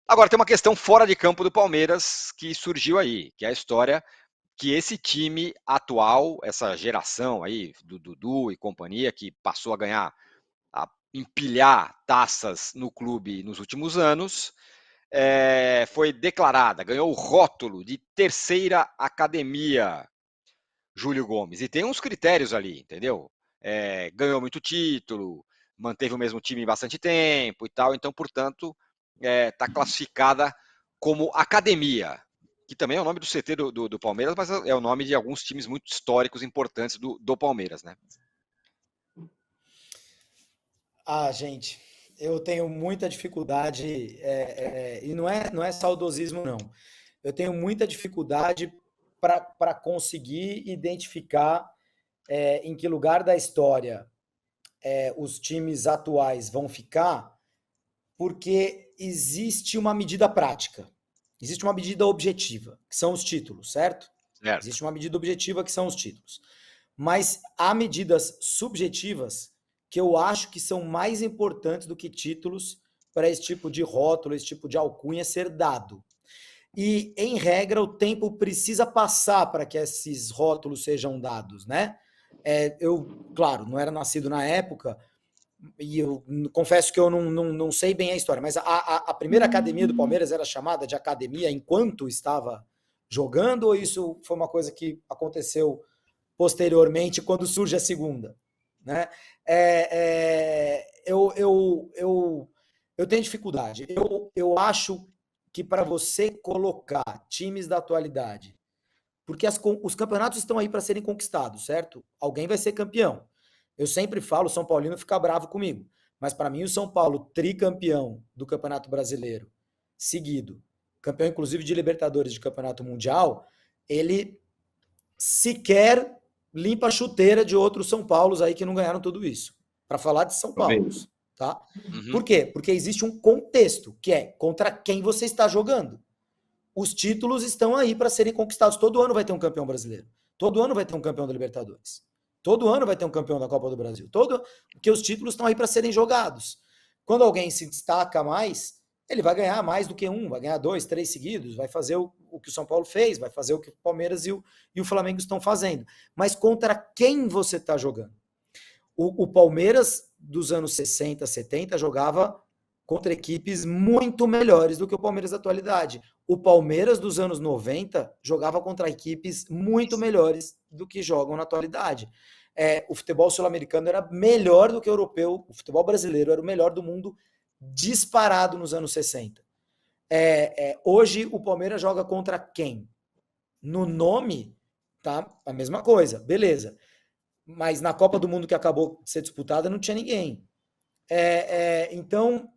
Agora tem uma questão fora de campo do Palmeiras que surgiu aí, que é a história que esse time atual, essa geração aí do Dudu e companhia, que passou a ganhar, a empilhar taças no clube nos últimos anos, foi declarada, ganhou o rótulo de terceira academia, Júlio Gomes. E tem uns critérios ali, entendeu? Ganhou muito título, manteve o mesmo time bastante tempo e tal, então, portanto, está classificada como academia, que também é o nome do CT do Palmeiras, mas é o nome de alguns times muito históricos, importantes do Palmeiras, né? Ah, gente, eu tenho muita dificuldade, e não é saudosismo, não. Eu tenho muita dificuldade para conseguir identificar em que lugar da história os times atuais vão ficar, porque existe uma medida prática, existe uma medida objetiva, que são os títulos, certo? Certo. Existe uma medida objetiva que são os títulos. Mas há medidas subjetivas que eu acho que são mais importantes do que títulos para esse tipo de rótulo, esse tipo de alcunha ser dado. E, em regra, o tempo precisa passar para que esses rótulos sejam dados, né? Eu, claro, não era nascido na época, e eu confesso que eu não sei bem a história, mas a primeira academia do Palmeiras era chamada de academia enquanto estava jogando, ou isso foi uma coisa que aconteceu posteriormente quando surge a segunda? Né? Eu tenho dificuldade. Eu acho que para você colocar times da atualidade, porque os campeonatos estão aí para serem conquistados, certo? Alguém vai ser campeão. Eu sempre falo, o São Paulino fica bravo comigo, mas para mim o São Paulo, tricampeão do Campeonato Brasileiro, seguido, campeão inclusive de Libertadores de Campeonato Mundial, ele sequer limpa a chuteira de outros São Paulos aí que não ganharam tudo isso. Para falar de São Paulos, tá? Uhum. Por quê? Porque existe um contexto, que é contra quem você está jogando. Os títulos estão aí para serem conquistados. Todo ano vai ter um campeão brasileiro. Todo ano vai ter um campeão da Libertadores. Todo ano vai ter um campeão da Copa do Brasil. Porque os títulos estão aí para serem jogados. Quando alguém se destaca mais, ele vai ganhar mais do que um, vai ganhar 2, 3 seguidos, vai fazer o que o São Paulo fez, vai fazer o que o Palmeiras e o Flamengo estão fazendo. Mas contra quem você está jogando? O Palmeiras dos anos 60, 70 jogava contra equipes muito melhores do que o Palmeiras da atualidade. O Palmeiras dos anos 90 jogava contra equipes muito melhores do que jogam na atualidade. O futebol sul-americano era melhor do que o europeu, o futebol brasileiro era o melhor do mundo disparado nos anos 60. Hoje o Palmeiras joga contra quem? No nome, tá? A mesma coisa, beleza. Mas na Copa do Mundo que acabou de ser disputada não tinha ninguém. Então,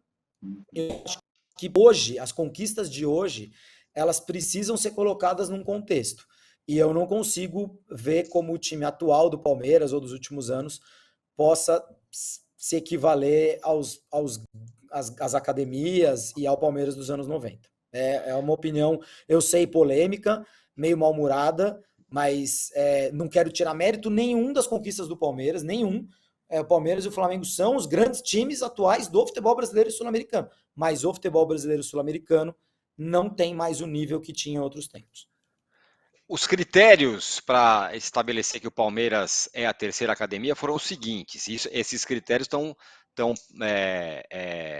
eu acho que hoje, as conquistas de hoje, elas precisam ser colocadas num contexto. E eu não consigo ver como o time atual do Palmeiras ou dos últimos anos possa se equivaler às academias e ao Palmeiras dos anos 90. É uma opinião, eu sei, polêmica, meio mal-humorada, mas não quero tirar mérito nenhum das conquistas do Palmeiras, nenhum. O Palmeiras e o Flamengo são os grandes times atuais do futebol brasileiro e sul-americano, mas o futebol brasileiro e sul-americano não tem mais o nível que tinha em outros tempos. Os critérios para estabelecer que o Palmeiras é a terceira academia foram os seguintes. Esses critérios estão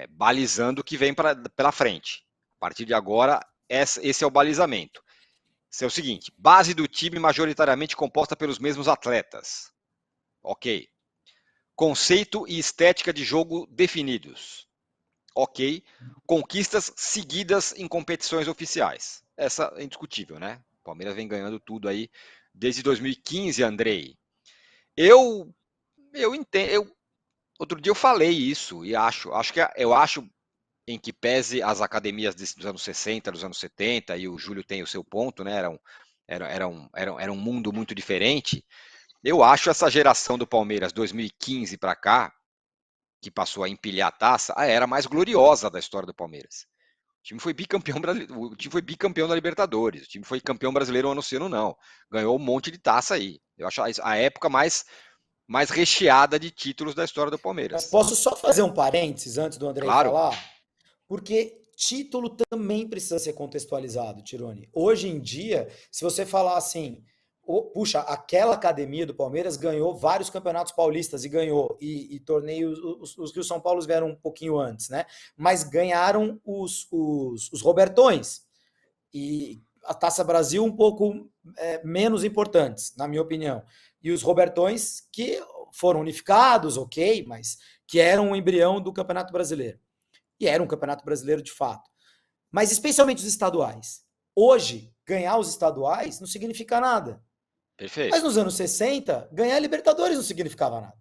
balizando o que vem pela frente. A partir de agora, esse é o balizamento. Esse é o seguinte: base do time majoritariamente composta pelos mesmos atletas. Ok. Conceito e estética de jogo definidos. Ok. Conquistas seguidas em competições oficiais. Essa é indiscutível, né? O Palmeiras vem ganhando tudo aí desde 2015, Andrei. Eu entendo. Outro dia eu falei isso e acho em que pese as academias dos anos 60, dos anos 70, e o Júlio tem o seu ponto, né? Era um mundo muito diferente. Eu acho essa geração do Palmeiras 2015 para cá, que passou a empilhar a taça, a era mais gloriosa da história do Palmeiras. O time foi bicampeão da Libertadores. O time foi campeão brasileiro ano sim, ano não. Ganhou um monte de taça aí. Eu acho a época mais recheada de títulos da história do Mas Palmeiras. posso só fazer um parênteses antes do Andrei Claro. falar? Porque título também precisa ser contextualizado, Tironi. Hoje em dia, se você falar assim, puxa, aquela academia do Palmeiras ganhou vários campeonatos paulistas e ganhou, e torneios, os que o São Paulo vieram um pouquinho antes, né? Mas ganharam os Robertões. E a Taça Brasil um pouco menos importantes, na minha opinião. E os Robertões que foram unificados, ok, mas que eram um embrião do Campeonato Brasileiro. E era um Campeonato Brasileiro de fato. Mas especialmente os estaduais. Hoje, ganhar os estaduais não significa nada. Perfeito. Mas nos anos 60, ganhar a Libertadores não significava nada.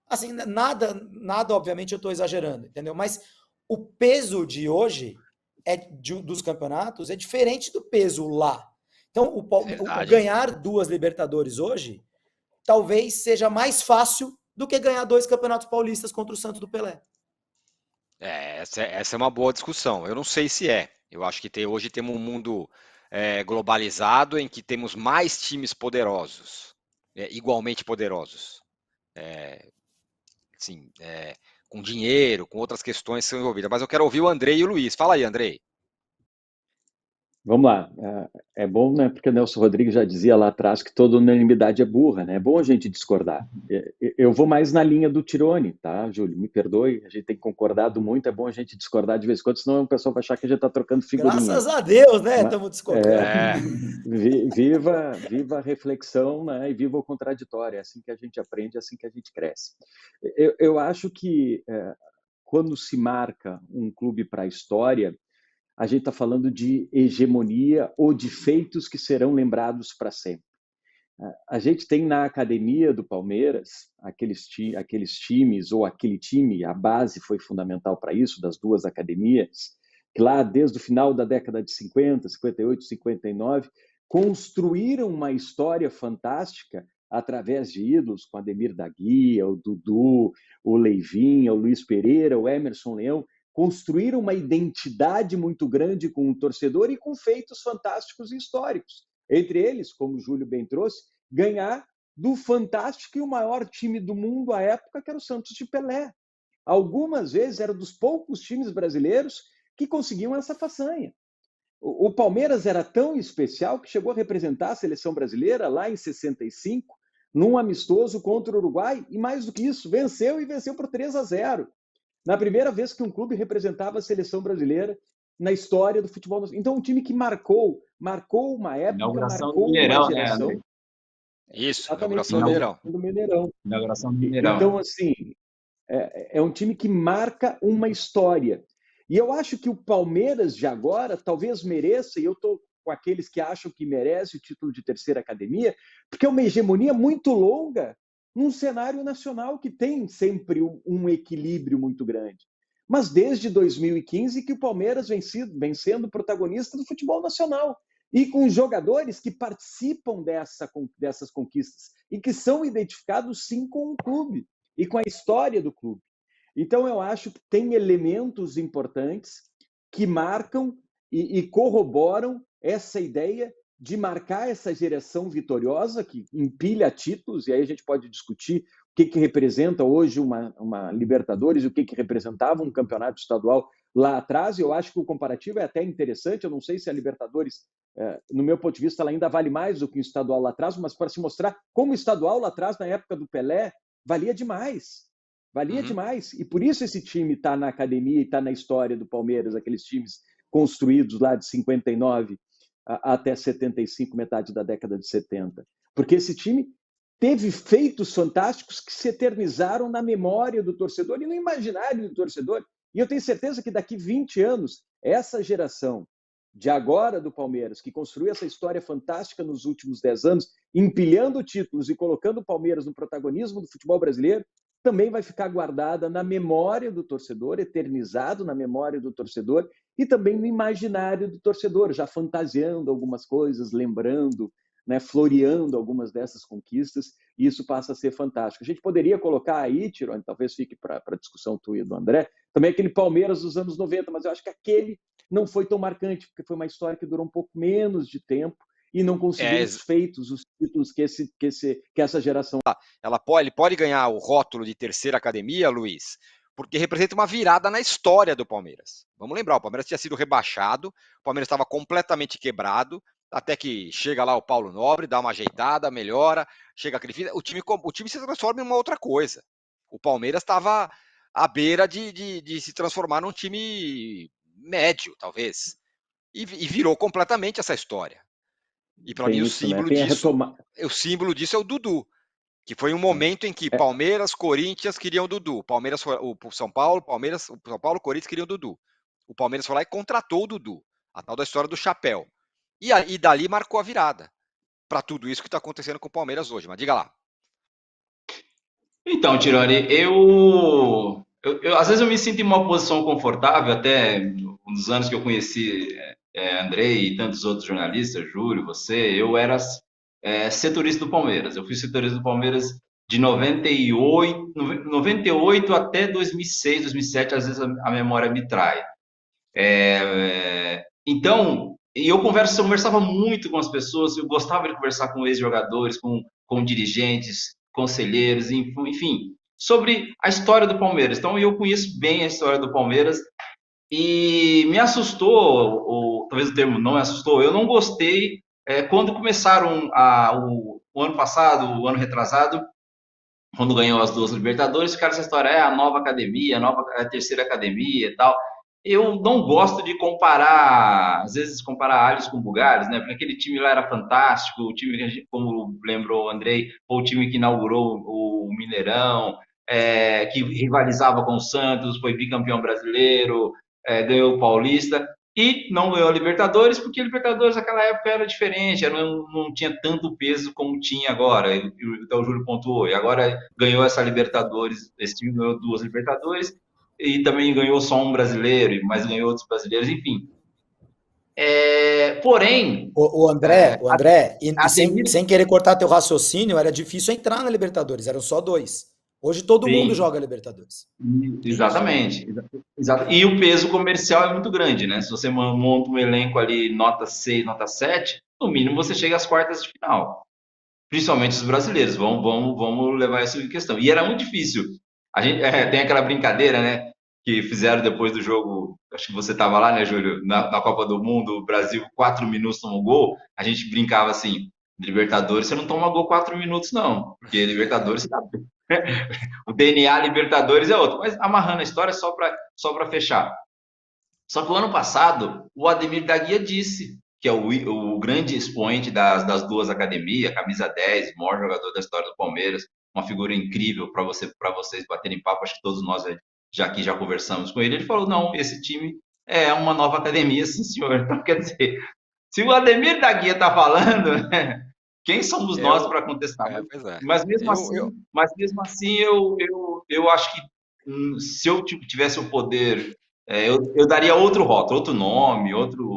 Assim, nada, obviamente, eu estou exagerando, entendeu? Mas o peso de hoje dos campeonatos é diferente do peso lá. Então, o ganhar 2 Libertadores hoje talvez seja mais fácil do que ganhar 2 campeonatos paulistas contra o Santos do Pelé. Essa é uma boa discussão. Eu não sei se é. Eu acho que hoje temos um mundo globalizado em que temos mais times poderosos, igualmente poderosos. Sim, com dinheiro, com outras questões que são envolvidas. Mas eu quero ouvir o Andrei e o Luiz. Fala aí, Andrei. Vamos lá. É bom, né? Porque o Nelson Rodrigues já dizia lá atrás que toda unanimidade é burra, né? É bom a gente discordar. Eu vou mais na linha do Tirone, tá, Júlio? Me perdoe, a gente tem concordado muito, é bom a gente discordar de vez em quando, senão o pessoal vai achar que a gente está trocando figurinha. Graças a Deus, né? Estamos discordando. Viva a reflexão, né? E viva o contraditório. É assim que a gente aprende, é assim que a gente cresce. Eu acho que quando se marca um clube para a história, a gente está falando de hegemonia ou de feitos que serão lembrados para sempre. A gente tem na academia do Palmeiras aqueles times, ou aquele time, a base foi fundamental para isso, das 2 academias, que lá desde o final da década de 50, 58, 59, construíram uma história fantástica através de ídolos, com Ademir da Guia, o Dudu, o Leivinha, o Luiz Pereira, o Emerson Leão, construíram uma identidade muito grande com o torcedor e com feitos fantásticos e históricos. Entre eles, como o Júlio bem trouxe, ganhar do fantástico e o maior time do mundo à época, que era o Santos de Pelé. Algumas vezes era dos poucos times brasileiros que conseguiam essa façanha. O Palmeiras era tão especial que chegou a representar a seleção brasileira lá em 65, num amistoso contra o Uruguai, e mais do que isso, venceu por 3-0. Na primeira vez que um clube representava a seleção brasileira na história do futebol. Então, um time que marcou uma época, marcou uma geração. Né, isso, inauguração do Mineirão. Inauguração do Mineirão. Então, assim, é um time que marca uma história. E eu acho que o Palmeiras de agora talvez mereça, e eu estou com aqueles que acham que merece o título de terceira academia, porque é uma hegemonia muito longa num cenário nacional que tem sempre um equilíbrio muito grande. Mas desde 2015 que o Palmeiras vem sendo protagonista do futebol nacional e com jogadores que participam dessas conquistas e que são identificados, sim, com o clube e com a história do clube. Então, eu acho que tem elementos importantes que marcam e corroboram essa ideia de marcar essa geração vitoriosa que empilha títulos, e aí a gente pode discutir o que representa hoje uma Libertadores e o que representava um campeonato estadual lá atrás. E eu acho que o comparativo é até interessante. Eu não sei se a Libertadores, no meu ponto de vista, ela ainda vale mais do que o estadual lá atrás, mas para se mostrar como o estadual lá atrás, na época do Pelé, valia demais. Valia demais. E por isso esse time está na academia e está na história do Palmeiras, aqueles times construídos lá de 59 até 75, metade da década de 70. Porque esse time teve feitos fantásticos que se eternizaram na memória do torcedor e no imaginário do torcedor. E eu tenho certeza que daqui 20 anos, essa geração de agora do Palmeiras, que construiu essa história fantástica nos últimos 10 anos, empilhando títulos e colocando o Palmeiras no protagonismo do futebol brasileiro, também vai ficar guardada na memória do torcedor, eternizado na memória do torcedor e também no imaginário do torcedor, já fantasiando algumas coisas, lembrando, né, floreando algumas dessas conquistas, e isso passa a ser fantástico. A gente poderia colocar aí, Tirone, talvez fique para a discussão tua e do André, também aquele Palmeiras dos anos 90, mas eu acho que aquele não foi tão marcante, porque foi uma história que durou um pouco menos de tempo, e não conseguiu os feitos, os títulos que essa geração... Ele pode ganhar o rótulo de terceira academia, Luiz, porque representa uma virada na história do Palmeiras. Vamos lembrar, o Palmeiras tinha sido rebaixado, o Palmeiras estava completamente quebrado, até que chega lá o Paulo Nobre, dá uma ajeitada, melhora, chega aquele fim, o time se transforma em uma outra coisa. O Palmeiras estava à beira de se transformar num time médio, talvez. E virou completamente essa história. E para mim Tem isso, né? Tem a retomada. o símbolo disso é o Dudu, que foi um momento em que Palmeiras, Corinthians queriam o Dudu. Palmeiras, o São Paulo, Corinthians queriam o Dudu. O Palmeiras foi lá e contratou o Dudu. A tal da história do chapéu. E dali marcou a virada para tudo isso que está acontecendo com o Palmeiras hoje. Mas diga lá. Então, Tironi, às vezes eu me sinto em uma posição confortável, até nos anos que eu conheci Andrei e tantos outros jornalistas, Júlio, você, eu era setorista do Palmeiras. Eu fui setorista do Palmeiras de 98 até 2006, 2007, às vezes a memória me trai. Então, eu conversava muito com as pessoas, eu gostava de conversar com ex-jogadores, com dirigentes, conselheiros, enfim, sobre a história do Palmeiras. Então, eu conheço bem a história do Palmeiras e me assustou, ou talvez o termo não me assustou, eu não gostei quando começaram o ano passado, o ano retrasado, quando ganhou as 2 Libertadores, ficaram essa história, a nova academia, a terceira academia e tal. Eu não gosto de comparar, às vezes comparar alhos com bugalhos, né? Porque aquele time lá era fantástico, o time que a gente, como lembrou o Andrei, foi o time que inaugurou o Mineirão, que rivalizava com o Santos, foi bicampeão brasileiro, ganhou o Paulista, e não ganhou a Libertadores, porque a Libertadores naquela época era diferente, não tinha tanto peso como tinha agora, então o Júlio pontuou, e agora ganhou essa Libertadores, esse time ganhou 2 Libertadores, e também ganhou só um brasileiro, mas ganhou outros brasileiros, enfim. Porém... O André, sem querer cortar teu raciocínio, era difícil entrar na Libertadores, eram só 2. Hoje todo mundo joga Libertadores. Exatamente. E o peso comercial é muito grande, né? Se você monta um elenco ali nota 6, nota 7, no mínimo você chega às quartas de final. Principalmente os brasileiros, vamos levar isso em questão. E era muito difícil. A gente tem aquela brincadeira, né? Que fizeram depois do jogo, acho que você estava lá, né, Júlio? Na Copa do Mundo, o Brasil, 4 minutos tomou gol. A gente brincava assim: Libertadores, você não toma gol 4 minutos, não. Porque Libertadores, você tá... o DNA Libertadores é outro. Mas amarrando a história só para fechar. Só que o ano passado, o Ademir da Guia disse que é o grande expoente das 2 academias, camisa 10, o maior jogador da história do Palmeiras, uma figura incrível para vocês baterem papo, acho que todos nós já conversamos com ele. Ele falou, não, esse time é uma nova academia, sim senhor. Então, quer dizer, se o Ademir da Guia está falando, quem somos nós para contestar? Mas mesmo assim, eu acho que se eu tivesse o poder... eu daria outro rótulo, outro nome,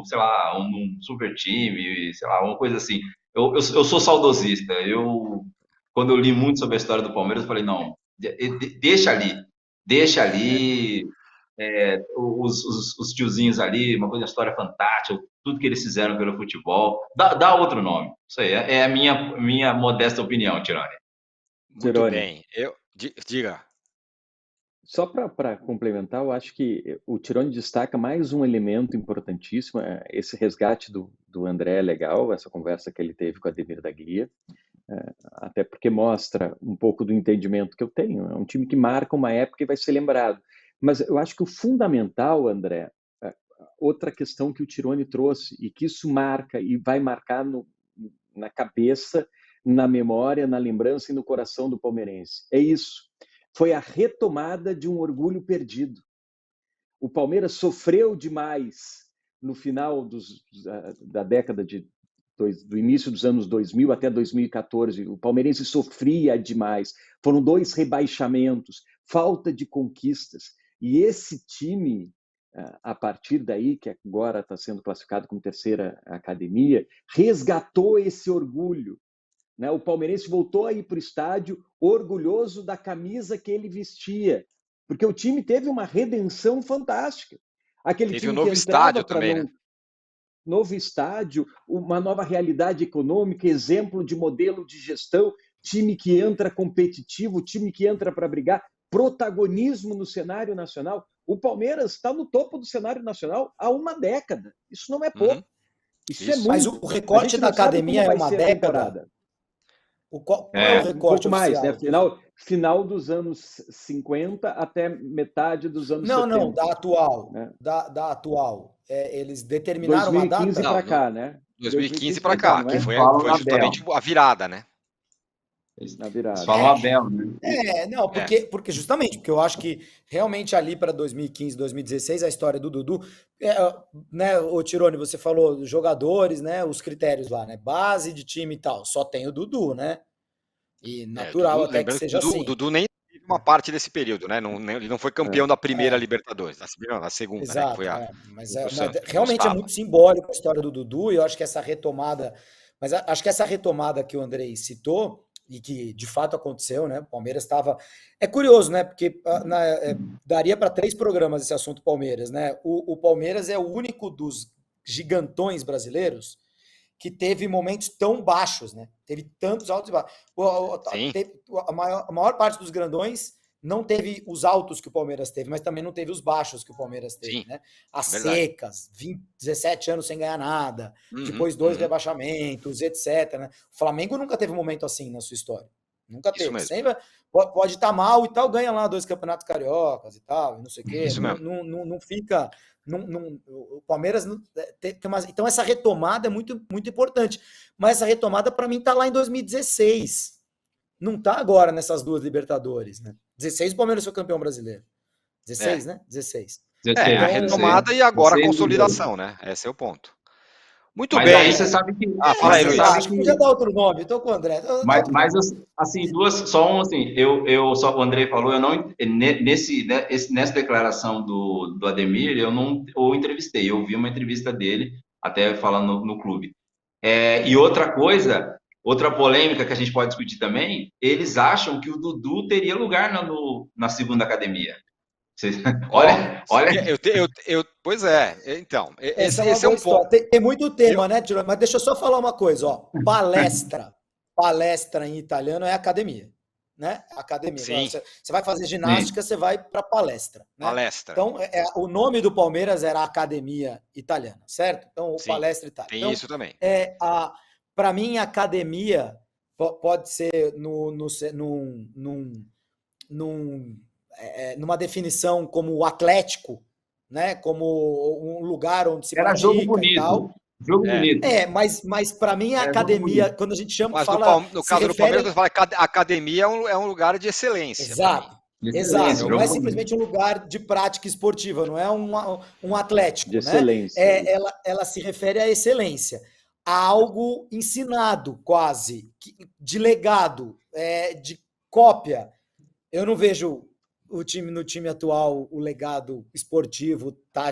sei lá, um super time, sei lá, uma coisa assim. Eu sou saudosista. Quando eu li muito sobre a história do Palmeiras, eu falei, não, deixa ali os tiozinhos ali, uma coisa, uma história fantástica, tudo que eles fizeram pelo futebol. Dá outro nome. Isso aí é a minha modesta opinião, Tironi. Muito bem. Diga. Só para complementar, eu acho que o Tironi destaca mais um elemento importantíssimo, esse resgate do André é legal, essa conversa que ele teve com a Ademir da Guia, até porque mostra um pouco do entendimento que eu tenho. É um time que marca uma época e vai ser lembrado. Mas eu acho que o fundamental, André, outra questão que o Tironi trouxe, e que isso marca e vai marcar na cabeça, na memória, na lembrança e no coração do palmeirense, é isso. Foi a retomada de um orgulho perdido. O Palmeiras sofreu demais no final da década do início dos anos 2000 até 2014. O palmeirense sofria demais. Foram 2 rebaixamentos, falta de conquistas. E esse time, a partir daí, que agora está sendo classificado como terceira academia, resgatou esse orgulho. O palmeirense voltou a ir para o estádio orgulhoso da camisa que ele vestia, porque o time teve uma redenção fantástica. Aquele teve time um novo que estádio também, né? Novo estádio, uma nova realidade econômica, exemplo de modelo de gestão, time que entra competitivo, time que entra para brigar. protagonismo no cenário nacional. O Palmeiras está no topo do cenário nacional há uma década. Isso não é pouco. Isso é muito. Mas o recorte da academia é uma década. Qual é o recorte um pouco mais, oficial? né? Final dos anos 50 até metade dos anos 70. Não, da atual. Né? Da atual. Eles determinaram uma data? 2015 para cá, né? 2015 para cá, que foi justamente a virada, né? Na virada. Eles falam Abel, né? Porque justamente, porque eu acho que realmente ali para 2015, 2016, a história do Dudu, né, o Tirone, você falou jogadores, né, os critérios lá, né, base de time e tal, só tem o Dudu, né, e natural Dudu, até que seja assim. O Dudu nem teve uma parte desse período, né, ele não foi campeão da primeira Libertadores, da segunda, exato, né, que foi mas realmente é muito simbólico a história do Dudu, e eu acho que essa retomada, que o Andrei citou, e que de fato aconteceu, né? O Palmeiras estava. É curioso, né? Porque daria para 3 programas esse assunto Palmeiras, né? O Palmeiras é o único dos gigantões brasileiros que teve momentos tão baixos, né? Teve tantos altos e baixos. A maior parte dos grandões não teve os altos que o Palmeiras teve, mas também não teve os baixos que o Palmeiras teve, né? As secas, 17 anos sem ganhar nada, depois 2 rebaixamentos, etc. Né? O Flamengo nunca teve um momento assim na sua história. Nunca teve. Sempre pode estar mal e tal, ganha lá 2 campeonatos cariocas e tal, e não sei o quê. Não fica. O Palmeiras tem uma. Então, essa retomada é muito, muito importante. Mas essa retomada, para mim, está lá em 2016. Não está agora nessas 2 Libertadores, né? 16 o Palmeiras foi campeão brasileiro. 16, né? 16. A retomada e agora a consolidação, né? Esse é o ponto. Muito bem. Mas aí você sabe que... fala aí, Luiz. Acho que podia dar outro nome. Estou com o André. Mas assim, o André falou, eu não... Nessa declaração do Ademir, eu não o entrevistei. Eu vi uma entrevista dele, até falando no clube. E outra coisa... Outra polêmica que a gente pode discutir também, eles acham que o Dudu teria lugar na segunda academia. Olha. Pois é, então. Esse é um ponto. Tem muito tema, né, Tirone? Mas deixa eu só falar uma coisa, ó. Palestra em italiano é academia, né? Academia. Sim. Você vai fazer ginástica, você vai para palestra. Né? Palestra. Então, o nome do Palmeiras era Academia Italiana, certo? Então, o Palestra Itália. Tem então, isso também. Para mim, academia pode ser numa definição como o Atlético, né? Como um lugar onde se pratica jogo bonito, e tal. Jogo bonito. Mas para mim a academia, quando a gente chama... Mas fala, no caso do Palmeiras, você fala que a academia é um lugar de excelência. Exato. Não é simplesmente um lugar de prática esportiva, não é um Atlético. De excelência. Né? Ela se refere à excelência. A algo ensinado, quase, de legado, de cópia. Eu não vejo no time atual o legado esportivo, tático,